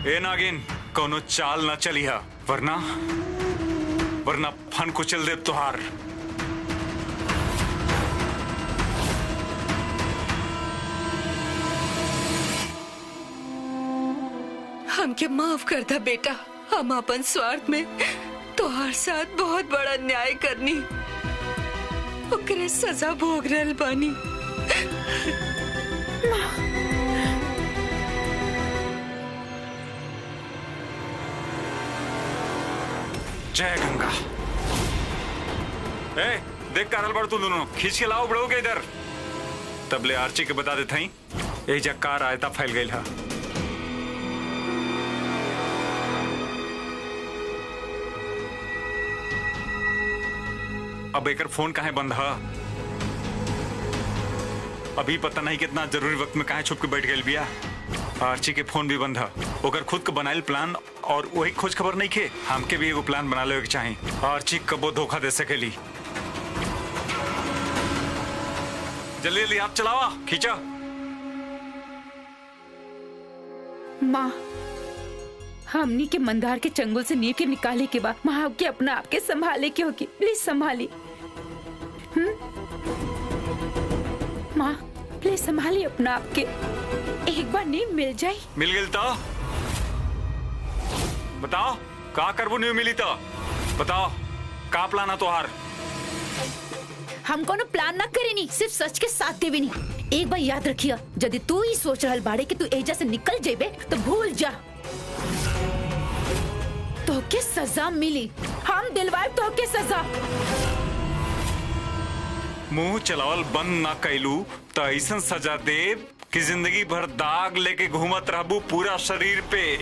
ए नागिन, कोनो चाल न चली है, वरना फन कुचल देव तुहार। हमके माफ कर दा बेटा, हम अपन स्वार्थ में तोहार साथ बहुत बड़ा अन्याय करनी, ओकरे सजा भोग रहल बानी। जय गंगा। ए, देख कारल बड़ तू दोनों खींच के लाओ बड़ो के इधर। तबले आर्ची के बता देता ही ए जकार आयता फैल गई है। अब एकर फोन काहे बंद है? अभी पता नहीं कितना जरूरी वक्त में काहे छुप के बैठ गई बिया। आर्ची के फोन भी बंद है, ओकर खुद के बनाइल प्लान और वही खोज खबर नहीं के। हमके भी एगो प्लान बना ले के चाही। आर्ची कबो धोखा दे सकेली। जल्दी जल्दी आप चलावा, खींचा। माँ, हमनी के मंदार के चंगुल से नींव के निकाले के बाद माँ के अपना आपके संभाले के होगी। प्लीज संभाली। माँ प्लीज संभाली अपना आपके। एक बार नींव मिल जाए। मिल गई तो बताओ का करबू? नींव मिली तो बताओ का प्लान है तोहार? हम कोनो प्लान ना करे नी, सिर्फ सच के साथ देवे नी। एक बार याद रखिया, यदि तू ही सोच रहल बाड़े कि तू एजा से निकल जेबे तो भूल जा, तो के सजा मिली। हम दिलवाए तो के सजा। मुंह चलावल बंद ना कैलू तो ऐसा सजा दे कि जिंदगी भर दाग लेके घूमत रहबू पूरा शरीर पे।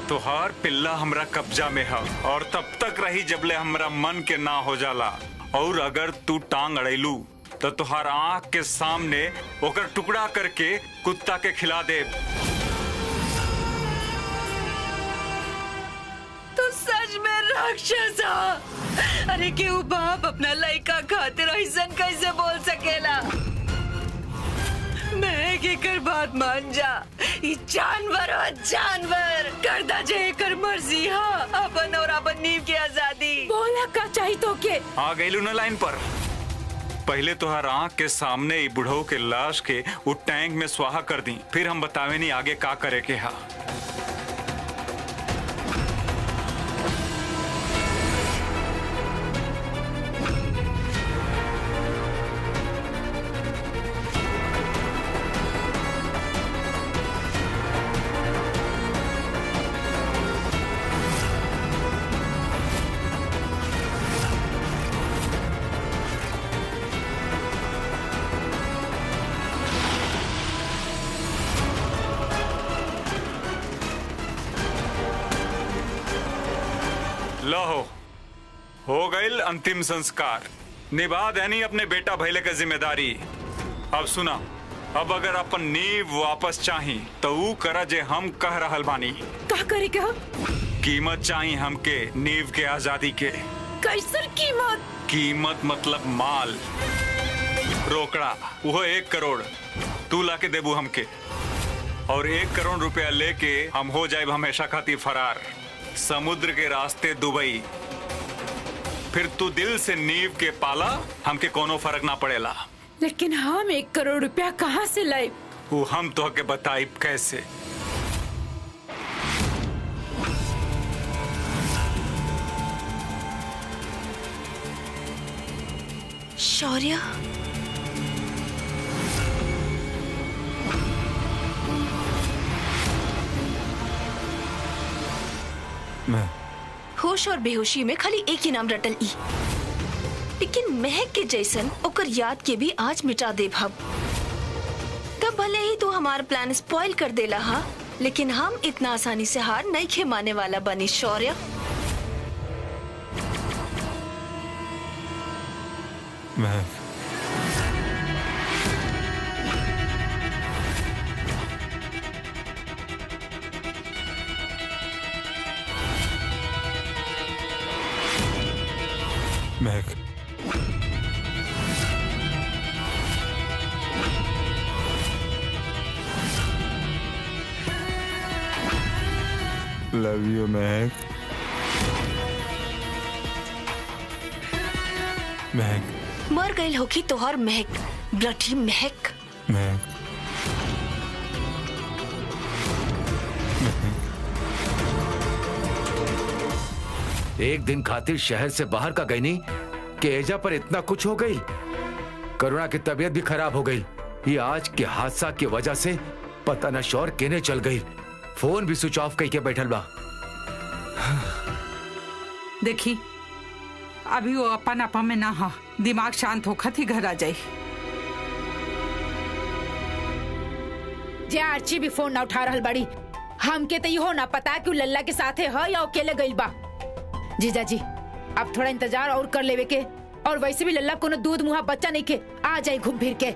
तोहार पिल्ला हमरा कब्जा में है और तब तक रही जबले हमरा मन के ना हो जाला। और अगर तू टांग अड़ेलू तो तुहार आंख के सामने ओकर टुकड़ा करके कुत्ता के खिला दे। तू सच में राक्षस है। अरे क्यों बाप अपना लड़का खातिर ऐसा कैसे बोल सकेला? मैं के कर बात मान जा। ये जानवर हो जानवर, कर दा जे कर मर्जी। हाँ, अपन और अपन नींव की आजादी। बोला का चाहिए तो के? आ गईलू ना लाइन पर। पहले तुहार आंख के सामने ही बुढ़ऊ के लाश के वो टैंक में स्वाहा कर दी, फिर हम बतावे नहीं आगे का करे के। हा लो हो गई अंतिम संस्कार। निभा देनी अपने बेटा भैले का जिम्मेदारी। अब सुना, अब अगर अपन नींव वापस चाही तो वो करा जे हम कह रहल बानी। का करे के? कीमत चाही हमके नींव के आजादी के। कैसन कीमत? कीमत मतलब माल, रोकड़ा। वो 1 करोड़ तू लाके देबू हमके, और 1 करोड़ रुपया लेके हम हो जाए हमेशा खातिर फरार, समुद्र के रास्ते दुबई। फिर तू दिल से नींव के पाला, हमके कोनो फर्क ना पड़ेला। लेकिन हम 1 करोड़ रुपया कहाँ से लाए? वो हम तो के बताई कैसे। शौर्य, मैं होश और बेहोशी में खाली एक ही नाम रटल ई, लेकिन महक के जैसन ओकर याद के भी आज मिटा दे भब। तब भले ही तू हमारा प्लान स्पॉइल कर देला हा, लेकिन हम इतना आसानी से हार नहीं खे माने वाला बनी शौर्य। महक, महक, लव यू महक। महक मर गई होगी तोहर महक, ब्लडी महक। महक एक दिन खातिर शहर से बाहर का गई नहीं कि एजा पर इतना कुछ हो गई। करुणा की तबीयत भी खराब हो गई। ये आज के हादसा की वजह से पता न शोर केने चल गई। फोन भी स्विच ऑफ करके बैठल बा। देखी अभी वो अपन आपा में ना हा, दिमाग शांत होखत ही घर आ जाई। जे आर्ची भी फोन ना उठा रहल बड़ी। हमके तो इहो ना पता कि लल्ला के साथे है या अकेले गइल बा। जीजा जी अब थोड़ा इंतजार और कर लेवे के, और वैसे भी लल्ला कोनो दूध मुहा बच्चा नहीं के, आ जाए घूम फिर के।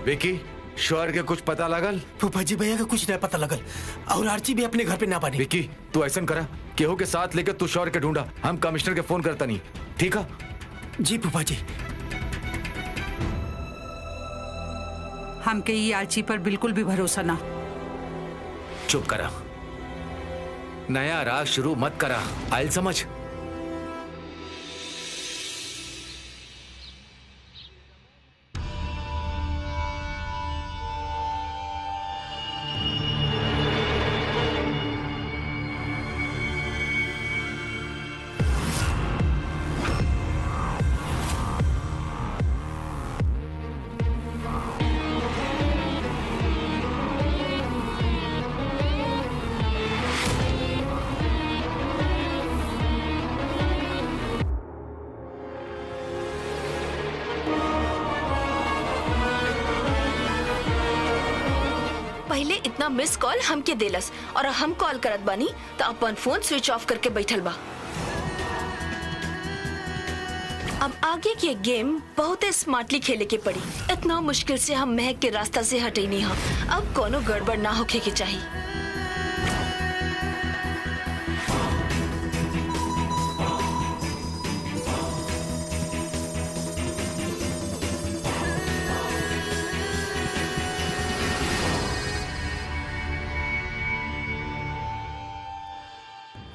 विकी शोर के कुछ पता लगल? फूफा जी भैया का कुछ नहीं पता लगल, और आर्ची भी अपने घर पे ना पानी। विकी तू ऐसा करा, केहू के साथ लेकर तू शोर के ढूंढा, हम कमिश्नर के फोन करता नहीं, ठीक है? जी फूफा जी। हमके ये आर्ची पर बिल्कुल भी भरोसा ना। चुप करा, नया राग शुरू मत करा, आयल समझ। पहले इतना मिस कॉल हमके देलस और हम कॉल करत बानी तो अपन फोन स्विच ऑफ करके बैठल बा। अब आगे की गेम बहुत स्मार्टली खेले के पड़ी। इतना मुश्किल से हम महक के रास्ता से हटे नहीं हम। अब कोनो गड़बड़ ना होके के चाहिए।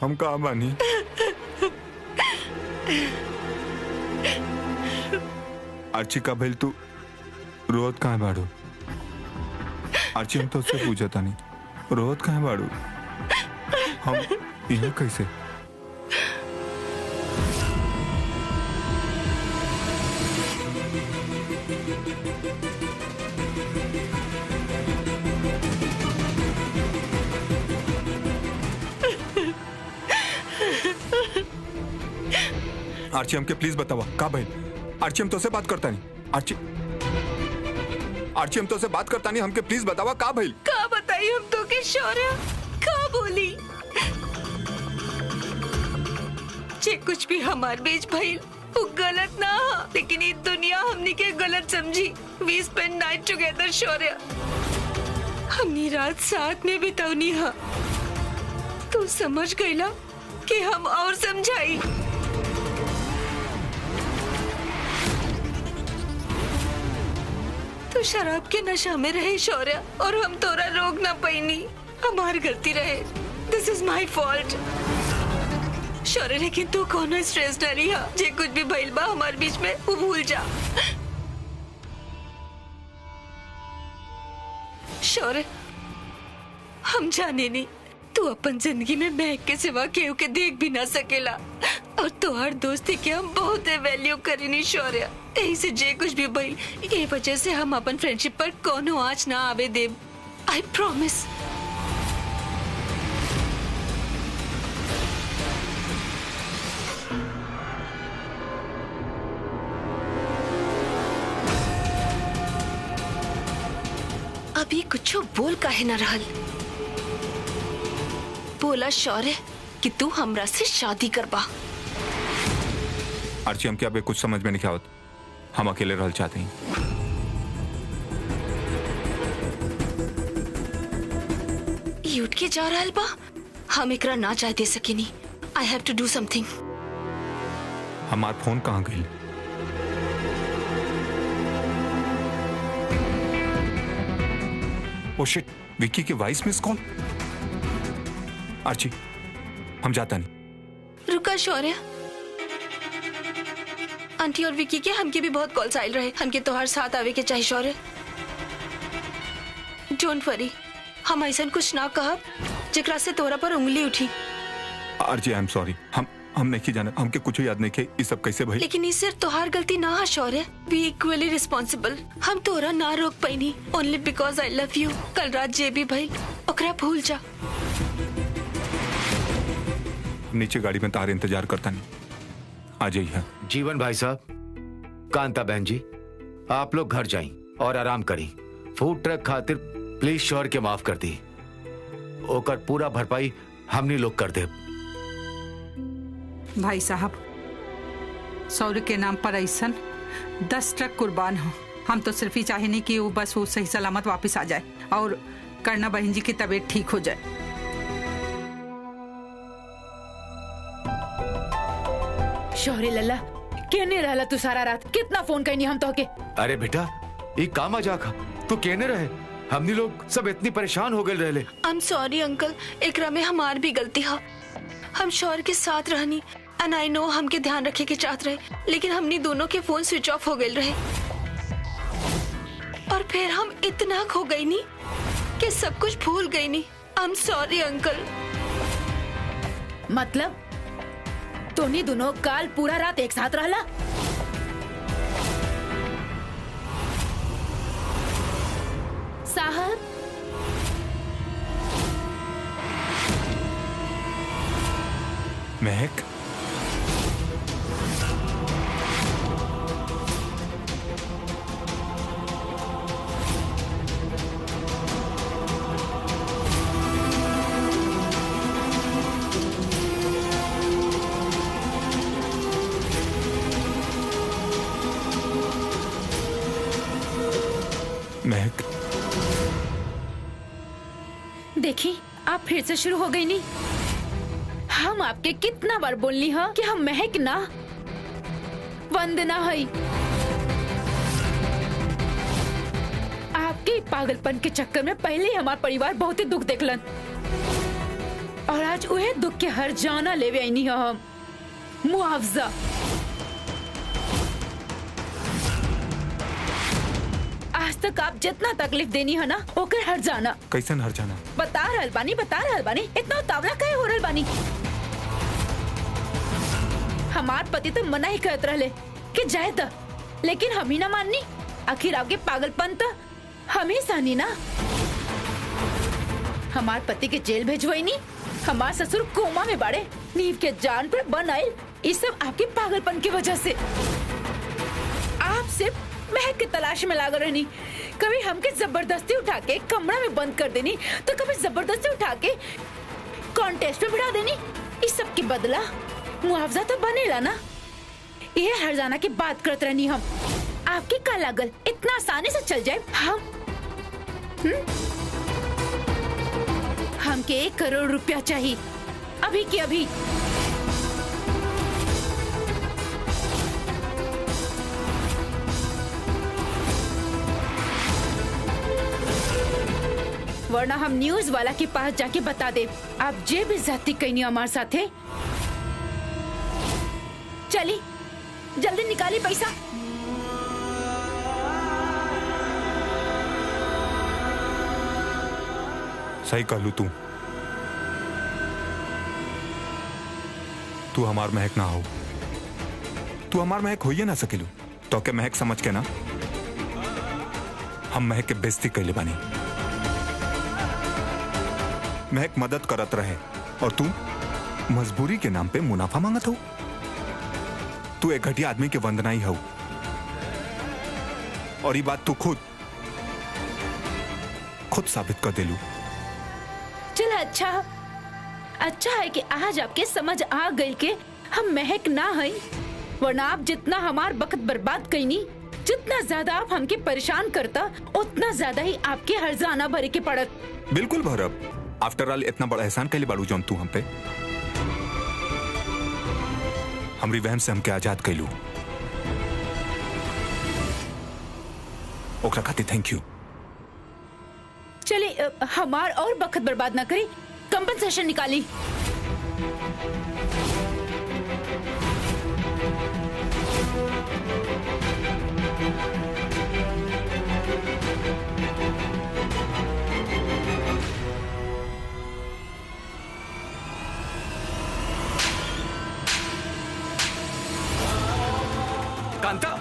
हम कहाँ बानी? आर्ची का भेल तू रोहत कहाँ बाड़ू? आर्ची हम तो उससे पूछा था नहीं, रोहत कहाँ बाड़ू? हम यहाँ कैसे? आर्ची हमके प्लीज बतावा का भाई? आर्ची हम तो से बात करता नहीं। आर्ची हम तो से बात करता नहीं, हमके प्लीज बतावा का भाई? का बताई हम तो के शौर्य का बोली? जे कुछ भी हमार बीच भइल वो गलत ना हा, लेकिन ये दुनिया हमनी के गलत समझी। वी स्पेंड नाइट टुगेदर शौर्य, हमनी रात साथ में बितावनी हा। तू समझ गईला कि हम और समझाई। तू शराब के नशा में रहे शौर्य, और हम तोरा रोक ना पैनी। हमारी गलती रहे, दिस इज माई फॉल्ट शौर्य। लेकिन तू कोनो स्ट्रेस न लिया, जे कुछ भी भइल बा हमारे बीच में वो भूल जा शौर्य। हम जाने नहीं तू अपन जिंदगी में महक के सिवा केहू के देख भी ना सकेला, और तोहार दोस्ती के हम बहुत वैल्यू करेनी शौर्य। यही से जे कुछ भी भइल, ये वजह से हम अपन फ्रेंडशिप पर कोनो आँच ना आवे देव। I promise. अभी कुछ बोल काहे ना रहल? बोला शौर्य कि तू हमरा से शादी करबा। आर्ची हमके अबे कुछ समझ में नहीं आवत, हम अकेले रहल चाहते हैं। ये उठ के जा रहल बा, हम एकरा ना जाए दे सकेनी। I have to do something. हमार फोन कहाँ गई? ओ शिट, विक्की के वॉइस मिस कॉल। आर्ची, हम जाता नहीं। रुका शौर्य, आंटी और विकी के हमके भी बहुत कॉल्स आयल रहे। हमके तोहार साथ आवे के चाहिए शौर्य। डोंट वरी, हम ऐसा कुछ ना कहब जेकरा से तोरा पर उंगली उठी। Archie, I am sorry. हम नहीं जाना, हमके कुछ याद नहीं के ये सब कैसे भाई। लेकिन ये सिर्फ तोहार गलती ना है शौर्य। V equally responsible. हम तोरा ना रोक पैनी only because I love you. कल रात जे भी भइल ओकरा भूल जा। नीचे गाड़ी में तार इंतजार करता नहीं, आ जाइए। जीवन भाई साहब, कांता बहन जी, आप लोग घर जाएं और आराम करें। फूड ट्रक खातिर प्लीज शौर्य के माफ कर दी, ओकर पूरा भरपाई हमनी लोग कर दे। भाई साहब, शौर्य के नाम पर ऐसन 10 ट्रक कुर्बान हो। हम तो सिर्फ ही चाहे नहीं कि वो बस वो सही सलामत वापस आ जाए और करना बहन जी की तबीयत ठीक हो जाए। शौर्य लल्ला, केने रहला तू सारा रात? कितना फोन करनी हम तो के। अरे बेटा, ये काम आ जाखा तू केने रहे? हमनी लोग सब इतनी परेशान हो गए रहले। आई एम सॉरी अंकल, एकरा में हमार भी गलती है। हम शौर्य के साथ रहनी एंड आई नो हमके ध्यान रखे के चाहत रहे, लेकिन हमनी दोनों के फोन स्विच ऑफ हो गए रहे और फिर हम इतना खो गई नी कि सब कुछ भूल गई नी। आई एम सॉरी अंकल। मतलब तोनी दोनों काल पूरा रात एक साथ रहला? साहब, महक, महक, देखी आप फिर से शुरू हो गई नी। हम आपके कितना बार बोलनी है कि हम महक ना वंदना है। आपके पागलपन के चक्कर में पहले ही हमारा परिवार बहुत ही दुख देखलन और आज वह दुख के हर जाना लेवे आईनी है हम। मुआवजा। आज तक आप जितना तकलीफ देनी है ना ओकर हर जाना। कैसन हर जाना? बता रहल बानी इतना उतावला काहे हो रहल बानी? हमार पति तो मना ही करत रहले कि जाए द, लेकिन हम ही ना माननी। आखिर आपके पागलपन तो हम ही सहनी ना। हमार पति के जेल भेजवाई नी, हमार ससुर कोमा में बाड़े, नींव के जान पर बन आये। ये सब आपके पागलपन की वजह से। आप सिर्फ महक की तलाश में लाग रहनी। कभी हमके जबरदस्ती उठा के कमरा में बंद कर देनी, तो कभी जबरदस्ती उठा के कॉन्टेस्ट में बिठा देनी। इस सब के बदला मुआवजा तो बनेला ना। ये हर जाना की बात करते रहनी हम। आपके का लागल इतना आसानी से चल जाए? हमके 1 करोड़ रुपया चाहिए अभी के अभी। वरना हम न्यूज वाला के पास जाके बता दे आप जे भी जाती कहीं हमारे साथ है। चली जल्दी निकाली पैसा। सही कहलू तू हमार महक ना हो। तू हमार महक होइए ना सकेलू तो के महक समझ के ना हम महक के बेइज्जती कैले बानी। महक मदद करत रहे और तू मजबूरी के नाम पे मुनाफा मांगत हो। तू एक घटिया आदमी के वंदना ही हो और ये बात तू खुद साबित कर देलू। चल अच्छा है कि आज आपके समझ आ गई कि हम महक ना है। वरना आप जितना हमार वक्त बर्बाद कईनी, जितना ज्यादा आप हमके परेशान करता, उतना ज्यादा ही आपके हर्जाना भरे के पड़त। बिल्कुल भरब। आफ्टर ऑल इतना बड़ा एहसान कैले बाड़ू जौन तू हम पे। हमरी वहम से हमके आजाद कैलू, ओकरा खातिर थैंक यू। चले हमार और वक्त बर्बाद ना करी, कंपनसेशन निकाली। कांता,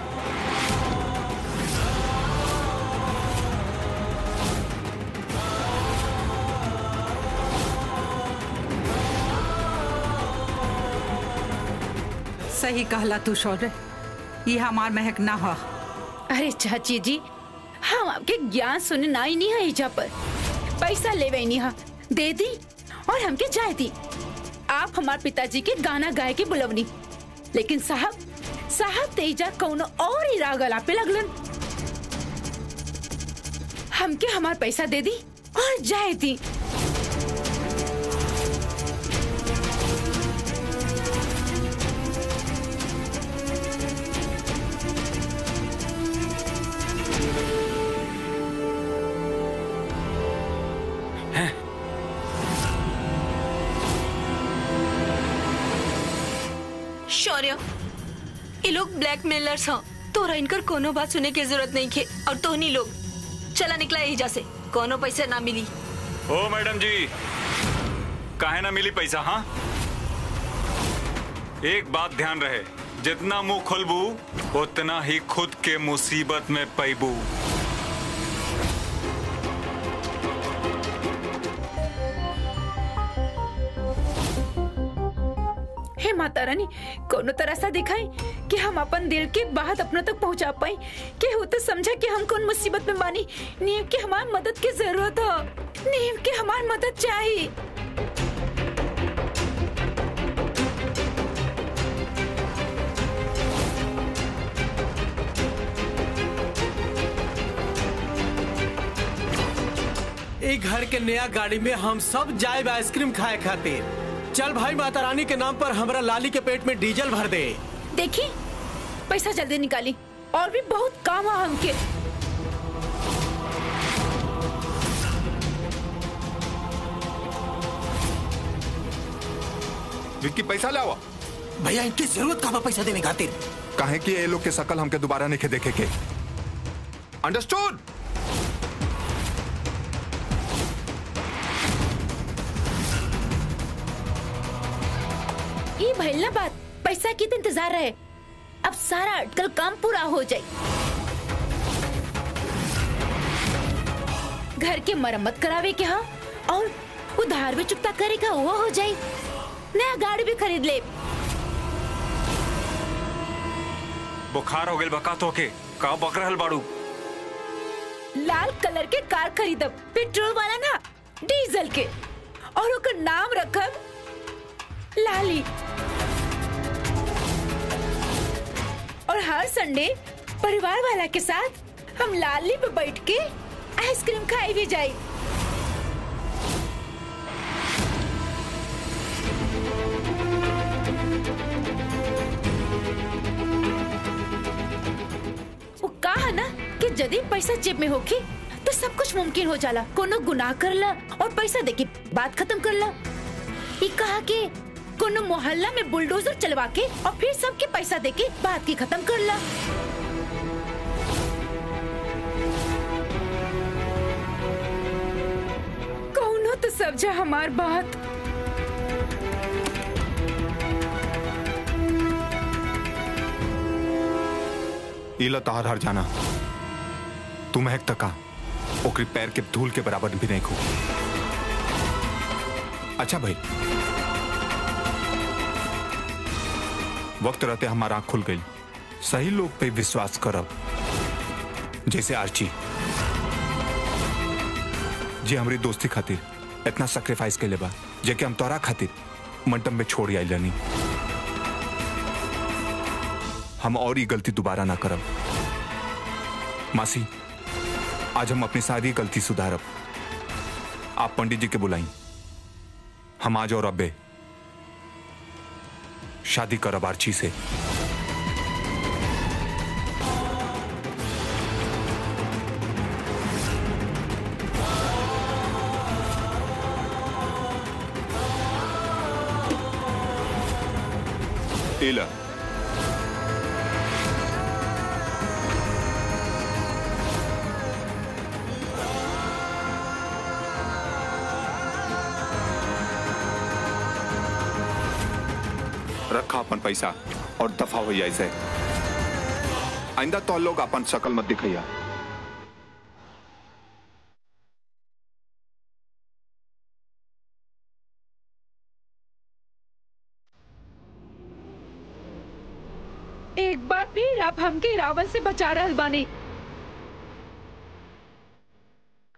सही कहला तू शौर्य, ये हमार महक ना हो। अरे चाची जी, हम आपके ज्ञान सुनने ना ही नहीं है इजा पर। पैसा लेवे नहीं है, दे दी और हमके जाए दी। आप हमार पिताजी के गाना गाए के बुलवनी, लेकिन साहब तेजा कौनो और ही राग पे लगलन। हमके हमार पैसा दे दी और जाए दी। शौर्य, ये लोग ब्लैकमेलर्स हैं, तोरा इनकर कोनो बात सुने की जरूरत नहीं खे। और तोहनी लोग चला निकला एहिजा से, कोनो पैसा ना मिली। ओ मैडम जी, काहे ना मिली पैसा? हाँ, एक बात ध्यान रहे, जितना मुंह खोलबू उतना ही खुद के मुसीबत में पैबू। हे माता रानी, कोनो तरह सा दिखाई कि हम अपन दिल की बात अपनों तक पहुंचा पाए, कि हो तो समझा कि हम कौन मुसीबत में बानी। नीम के हमारी मदद की जरूरत हो, नीम के हमारी मदद चाहिए। एक घर के नया गाड़ी में हम सब जाए आइसक्रीम खाए खातिर। चल भाई, माता रानी के नाम पर हमरा लाली के पेट में डीजल भर दे। देखी, पैसा जल्दी निकाली, और भी बहुत काम है हमके। विक्की पैसा लावा। भैया, इनकी जरूरत कहाँ पैसा देने खातिर? काहे कि ये लोग के शकल हमके दोबारा नहीं देखे के। अंडरस्टूड? ये भइल ना बात, पैसा की तो इंतजार रहे। अब सारा अटकल काम पूरा हो जाए। घर के मरम्मत करावे के, हाँ, और उधार भी चुकता करेगा, वो हो जाए। नया गाड़ी भी खरीद ले। बुखार हो गए बका तो के का बक रहल बाड़ू? लाल कलर के कार खरीदब, पेट्रोल वाला ना, डीजल के, और ओकर नाम रखब लाली। और हर संडे परिवार वाला के साथ हम लाली पे बैठ के आइसक्रीम खाई भी जाए। वो कहा ना कि यदि पैसा जेब में होके तो सब कुछ मुमकिन हो जाला। कोनो गुनाह कर ला और पैसा देके बात खत्म कर ला। ये कहा कि कोनो मोहल्ला में बुलडोजर चलवा के और फिर सबके पैसा देके बात की खत्म कर ला। कौनो तो समझा हमार बात। इला तार हर जाना, तू महक तका ओकरी पैर के धूल के बराबर भी नहीं खो। अच्छा भाई, वक्त रहते हमारा आंख खुल गई। सही लोग पे विश्वास करब, जैसे आर्ची जी हमारी दोस्ती खातिर इतना सैक्रिफाइस के लेबा, जेके हम तोरा खातिर मंटप में छोड़ आई नहीं। हम और ये गलती दोबारा ना करब। मासी, आज हम अपनी सारी गलती सुधारब। आप पंडित जी के बुलाई, हम आज और अब्बे शादी करब आर्ची से। एला रखा अपन पैसा और दफा हो जाए से आइंदा तो लोग अपन शकल मत दिखैया। एक बार फिर आप हमके रावण से बचा रहल बानी,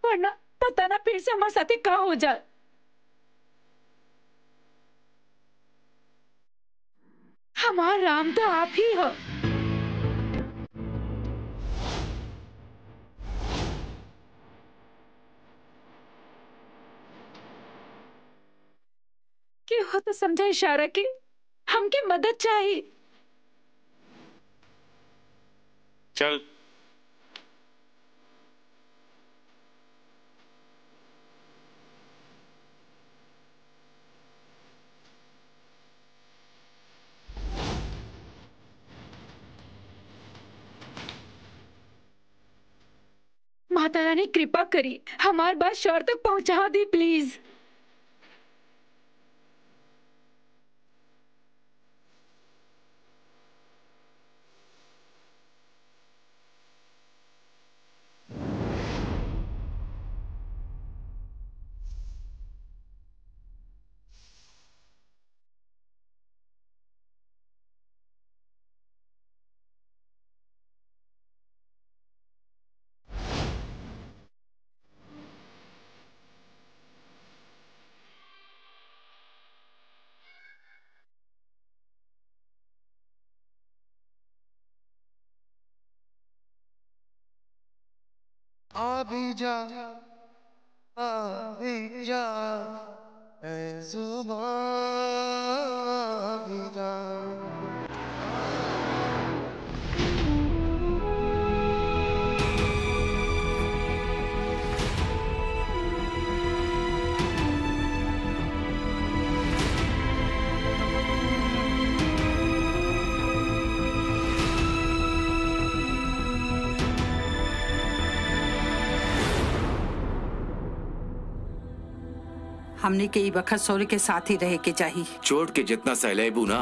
वरना पता ना फिर से हमारे साथी कहाँ हो जाए। हमारा राम तो आप ही हो। कि हो तो समझा इशारा कि हमके मदद चाहिए। चल माता रानी कृपा करी हमारी बात शहर तक पहुंचा दी प्लीज। अभी जा ऐ सुबह अभी जा। हमने के वक्त सौर्य के साथ ही रहे के चाहिए। चोट के जितना सहलेबू ना,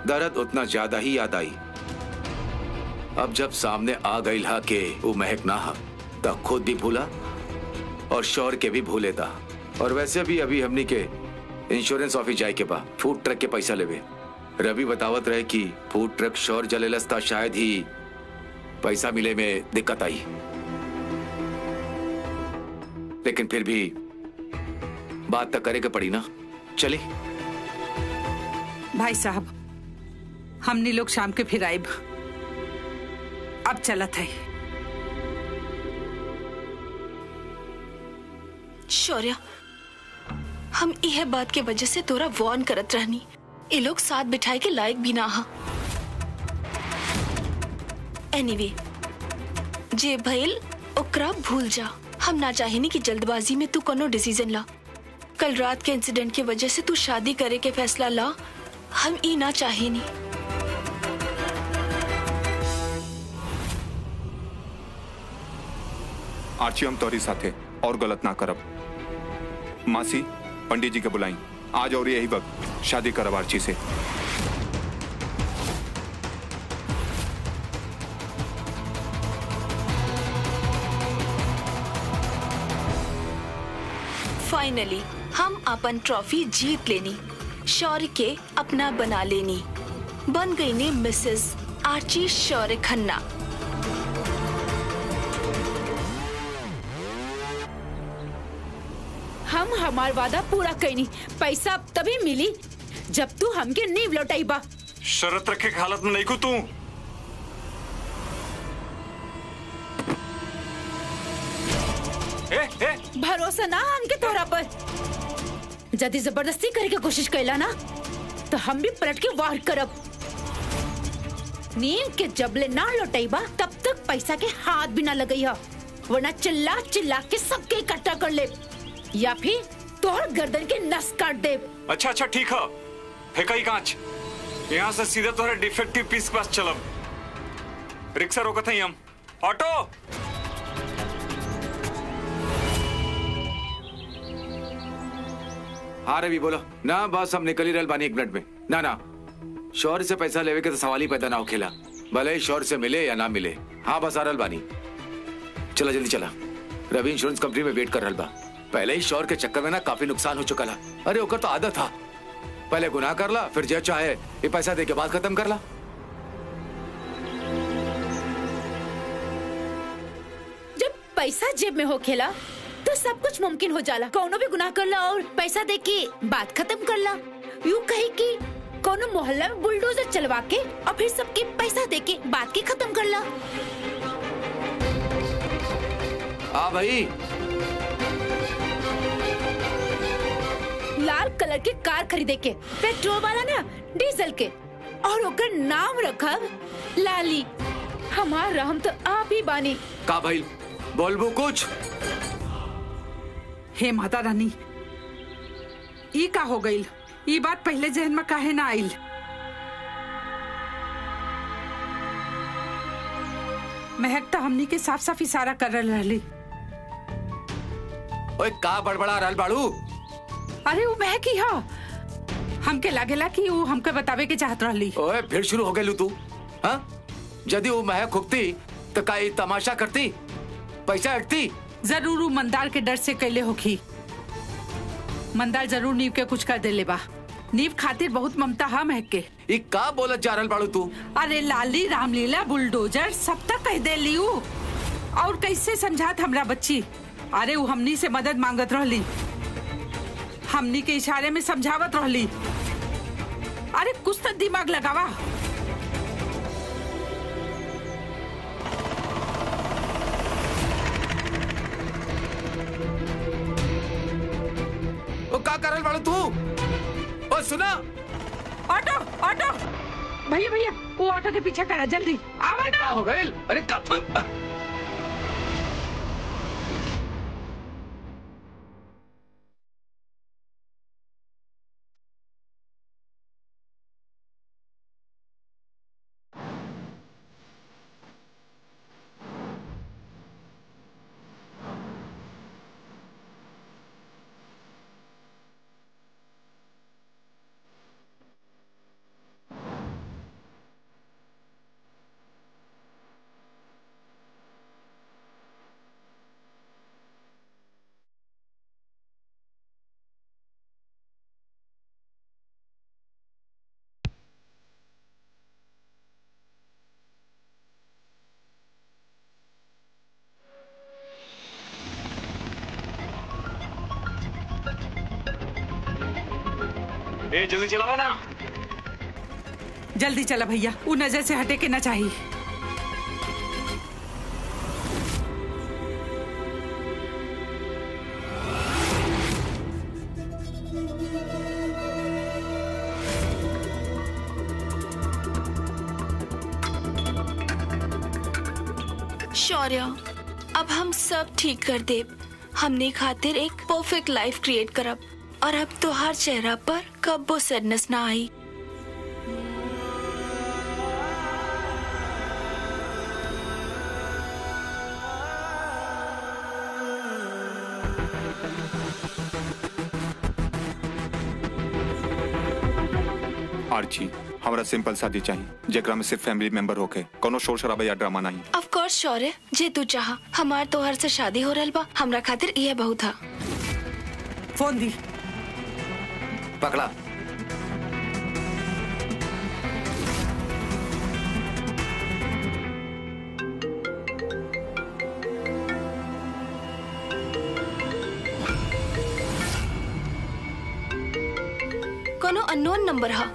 दर्द उतना ज्यादा ही याद आई। अब जब सामने आ गई हा के वो महक ना हा, तब खुद भी भूला और शौर्य के भी भूले था। और वैसे भी अभी हमनी के इंश्योरेंस ऑफिस जाए के बा फूड ट्रक के पैसा लेवे। रवि बतावत रहे कि फूड ट्रक शौर्य जलेलस था, शायद ही पैसा मिले में दिक्कत आई। लेकिन फिर भी बात तो करेगा पड़ी ना। चले भाई साहब, हमने लोग शाम के फिर आएब। अब चलत है। शौर्य, हम यह बात के वजह से तोरा वार्न करत रहनी, ये लोग साथ बिठाए के लायक भी ना हा। एनीवे, जे भइल ओकरा भूल जा। हम ना चाहेनी कि जल्दबाजी में तू कोनो डिसीजन ला। कल रात के इंसिडेंट की वजह से तू शादी करे के फैसला ला, हम ई ना चाहेनी। आर्ची, हम तोरी साथे और गलत ना करब। मासी, पंडित जी के बुलाई आज और यही वक्त शादी करब आर्ची से। फाइनली हम अपन ट्रॉफी जीत लेनी, शौर्य के अपना बना लेनी। बन गई ने मिसेस आर्ची शौर्य खन्ना। हम हमार वादा पूरा कईनी। पैसा तभी मिली जब तू हमके नींव लौटाई बा। शरत रखे के हालत में नहीं को तू। भरोसा ना हमके तोरा पर। यदि जबरदस्ती करे के कोशिश कैला ना, तो हम भी पलट के वार करब। नींव के जबले ना लौटाईबा तब तक पैसा के हाथ भी ना लगई हा, वरना चिल्ला चिल्ला के सबके इकट्ठा कर ले, या फिर तोहर गर्दन के नस काट दे। अच्छा ठीक है, फेंकाई कांच। यहाँ से सीधा तोहरे डिफेक्टिव पीस के पास चलब। रिक्शा रोकत हई हम। ऑटो। हाँ रवि बोलो ना। बस हम निकल ही रहल बानी 1 मिनट में। ना ना, शौर्य से पैसा लेवे के तो सवाल ही पैदा ना हो खेला, भले ही शौर्य से मिले या ना मिले। हाँ बस आ रहल बानी। चला जल्दी चला। रवि इंश्योरेंस कंपनी में वेट कर रहल बा। पहले ही शौर्य के चक्कर में ना काफी नुकसान हो चुका ला। अरे ओकर तो आदत था, पहले गुनाह कर ला, फिर जो चाहे ये पैसा दे के बाद खत्म कर ला। जब पैसा जेब में हो खेला तो सब कुछ मुमकिन हो जाला। कौनो भी गुनाह कर ला और पैसा दे के बात खत्म कर ला। यूँ कही कि कौनो मोहल्ला में बुलडोजर चलवा के और फिर सबके पैसा दे के बात के खत्म कर ला। हाँ भाई। लाल कलर के कार खरीदे के, पेट्रोल वाला ना डीजल के, और ओकर नाम रखब लाली। हमार रहम तो आप ही बानी। का भाई बोलबू कुछ? हे माता रानी, ई का हो गई? ई बात पहले जहन में काहे ना आइल? महक तो हमनी के साफ साफ इशारा कर रहली। ओए का बड़बड़ा रहल बाड़ू? अरे वो महक ही हा। हमके लागेला कि वो हमके बतावे के चाहत रहली। ओए फिर शुरू हो गई तू। हाँ, यदि वो महक खुबती तो का तमाशा करती, पैसा हटती? जरूर वो मंदार के डर से कैले होखी। मंदार जरूर नीव के कुछ कर देले बा। नीव खातिर बहुत ममता हा महक के। ई का बोलत जा रहल बाड़ू तू? अरे लाली, रामलीला, बुलडोजर सब तक कह दे ली। और कैसे समझात हमरा बच्ची? अरे वो हमनी से मदद मांगत रहली, हमनी के इशारे में समझावत रहली। अरे कुछ तो दिमाग लगावा। ओ का करल बाड़ू तू? ओ सुना, ऑटो ऑटो, भैया भैया वो ऑटो के पीछे करा, जल्दी आवा ना। हो गइल? अरे का ए जल्दी चलाओ ना। जल्दी चला भैया, वो नजर से हटे के ना चाहिए। शौर्य, अब हम सब ठीक कर दे। हमने खातिर एक परफेक्ट लाइफ क्रिएट करब, और अब तो हर चेहरा पर कब्बो सैडनेस ना आई। आर्ची, हमरा सिंपल शादी चाहिए, जेकरा में सिर्फ फैमिली मेंबर होके, कोनो शोर शराबा या ड्रामा नहीं। ऑफ कोर्स शौर्य, जे तू चाह। हमार तोहर से शादी हो रहल बा, हमरा खातिर यह बहुत था। फोन दी। पकड़ा। कोनो अननोन नंबर हा,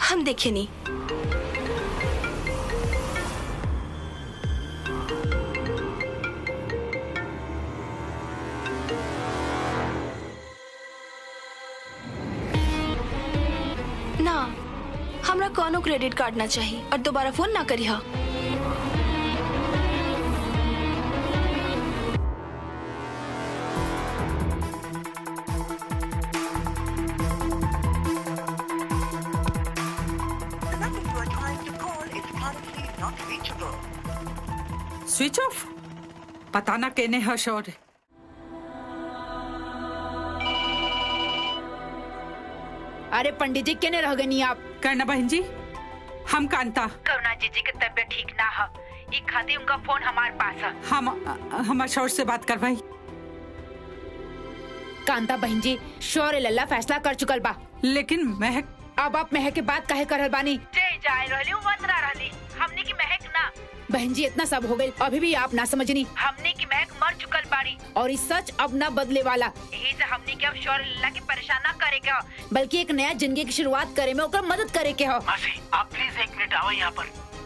हम देखे नहीं। ना, हमरा कोनो क्रेडिट कार्ड ना चाहिए, और दोबारा फोन ना करी हा। Switch off? पता ना केने है शौर्य। अरे पंडित जी केने रह गनी आप? करना बहन जी, हम कांता। करुणा जी की तबीयत ठीक ना है, एक खातिर उनका फोन हमारे पास है। हम शौर्य से बात कर भाई। कांता बहन जी, शौर्य लल्ला फैसला कर चुकल बा। लेकिन महक, अब आप महक के बात काहे करल बानी? जय जाए रहली वंदना रहली, हमने की महक ना। बहन जी इतना सब हो गई, अभी भी आप ना समझनी। हमने की महक मर चुकल बाड़ी और इस सच अब ना बदले वाला। यही से हमने के अब शौर्य लल्ला के परेशान ना करे के हो, बल्कि एक नया जिंदगी की शुरुआत करे में ओकर मदद करे के हो। मासी, आप प्लीज 1 मिनट आओ यहाँ पर।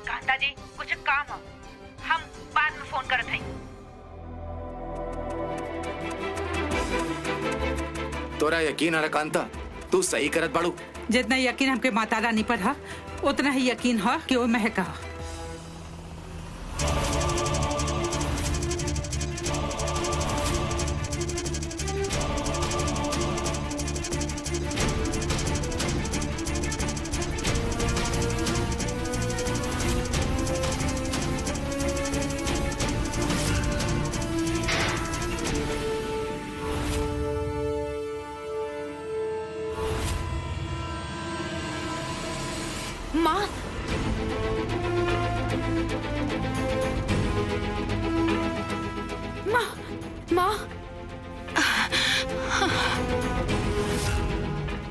कांता जी कुछ काम हो, हम बाद में फोन करत हई। तोरा यकीन है कांता, तू सही करत बाड़ू। जितना यकीन हमके माता रानी पर है, उतना ही यकीन है कि वो महक है। माँ, माँ, माँ,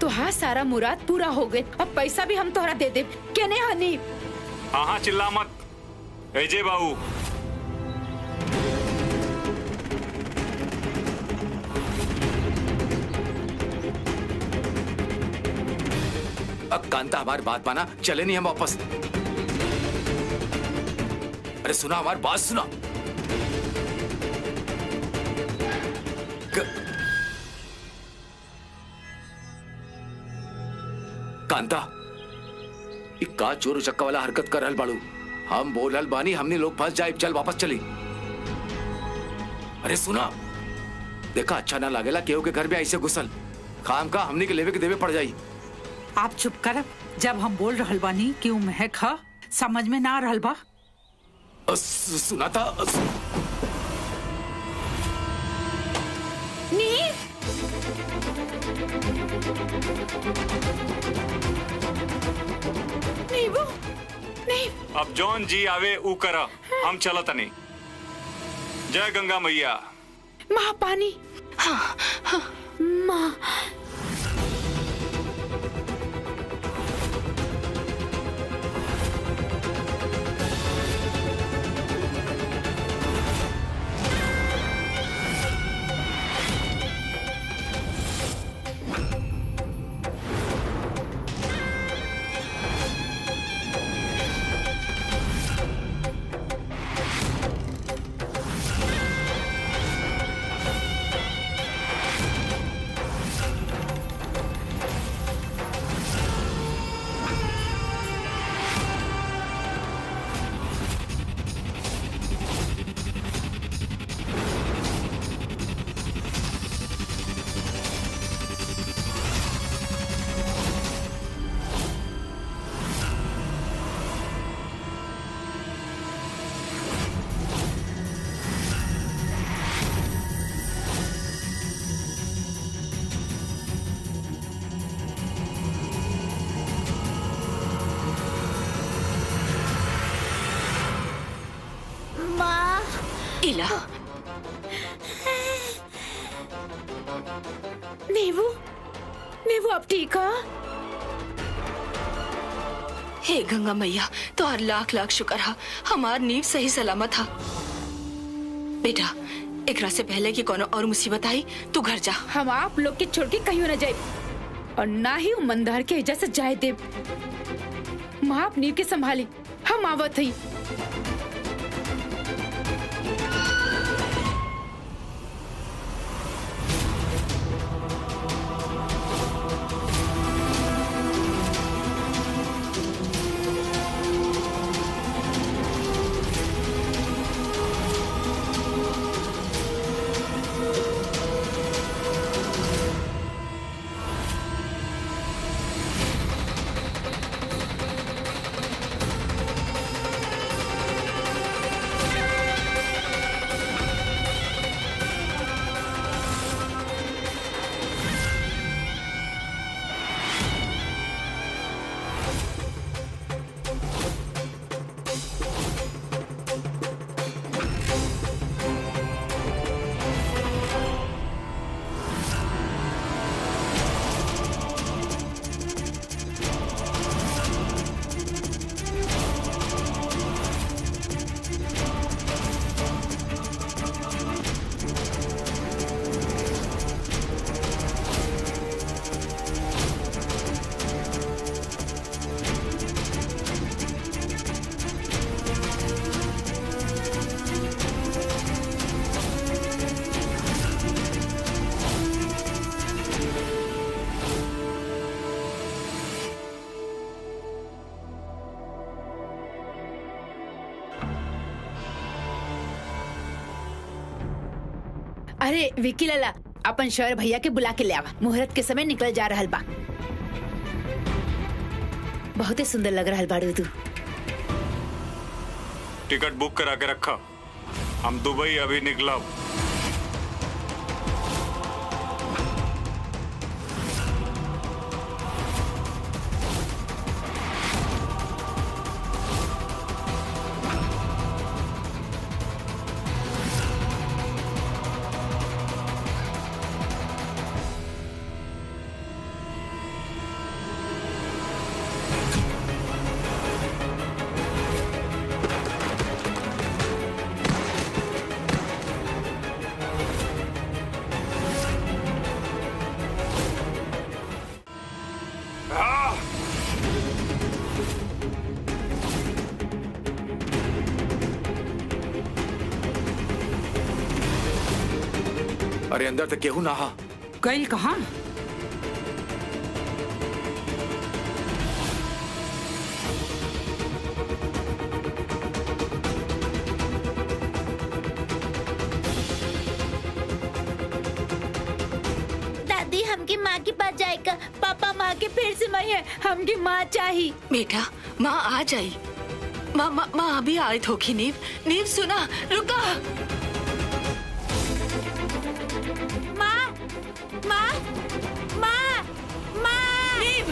तुहार सारा मुराद पूरा हो गए, अब पैसा भी हम तोहरा दे दे। केने हनी? हाँ हाँ, चिल्ला मत। एजे बाबू, अब कांता हमारी बात माना, चले नहीं हम वापस। अरे सुना, हमारी बात सुना। कांता, का चोर चक्का वाला हरकत कर रहल बाड़ू। हम बोल रहल बानी, हमने लोग फंस जाए, चल वापस चली। अरे सुना, देखा अच्छा ना लागेला केहू के घर में ऐसे घुसल, खाम का हमने के लेवे के देवे पड़ जाई। आप चुप कर। जब हम बोल रहल बानी कि वो महक है, समझ में ना रहल बा? सुना था। नीबू, नहीं। अब जॉन जी आवे ऊ करा, हम चलत नहीं। जय गंगा मैया। माँ पानी। हाँ, हाँ। माँ, इला। नीबू, नीबू अब ठीक है? हे गंगा मैया, तोहर लाख लाख शुक्र है, हमार नींव सही सलामत है। बेटा, एकरा से पहले कि कोनो और मुसीबत आई, तू घर जा। हम आप लोग के छोड़ के कहीं न जाए और ना ही मंदार के एजा से जाए देव। माँ आप नींव के संभाली, हम आवत ही। अरे विकी लाला, अपन शौर्य भैया के बुला के ले आवा, मुहूर्त के समय निकल जा रहल बा। बहुत ही सुंदर लग रहल बाड़ू तू। टिकट बुक करा के रखा, हम दुबई अभी निकला। अरे अंदर तक केहू ना हा। गइल कहाँ? दादी हमकी माँ के पास जाएगा, पापा माँ के फिर से मैं है, हमकी माँ चाहिए। बेटा माँ आ जाई। माँ अभी आए थोकी। नीव नीव सुना, रुका। माँ माँ माँ माँ। नीव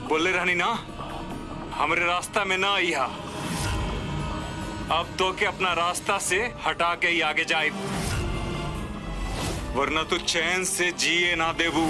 बोले रहनी ना, हमरे रास्ता में ना आइया। अब तो के अपना रास्ता से हटा के ही आगे जाए, वरना तू चैन से जिए ना देबू।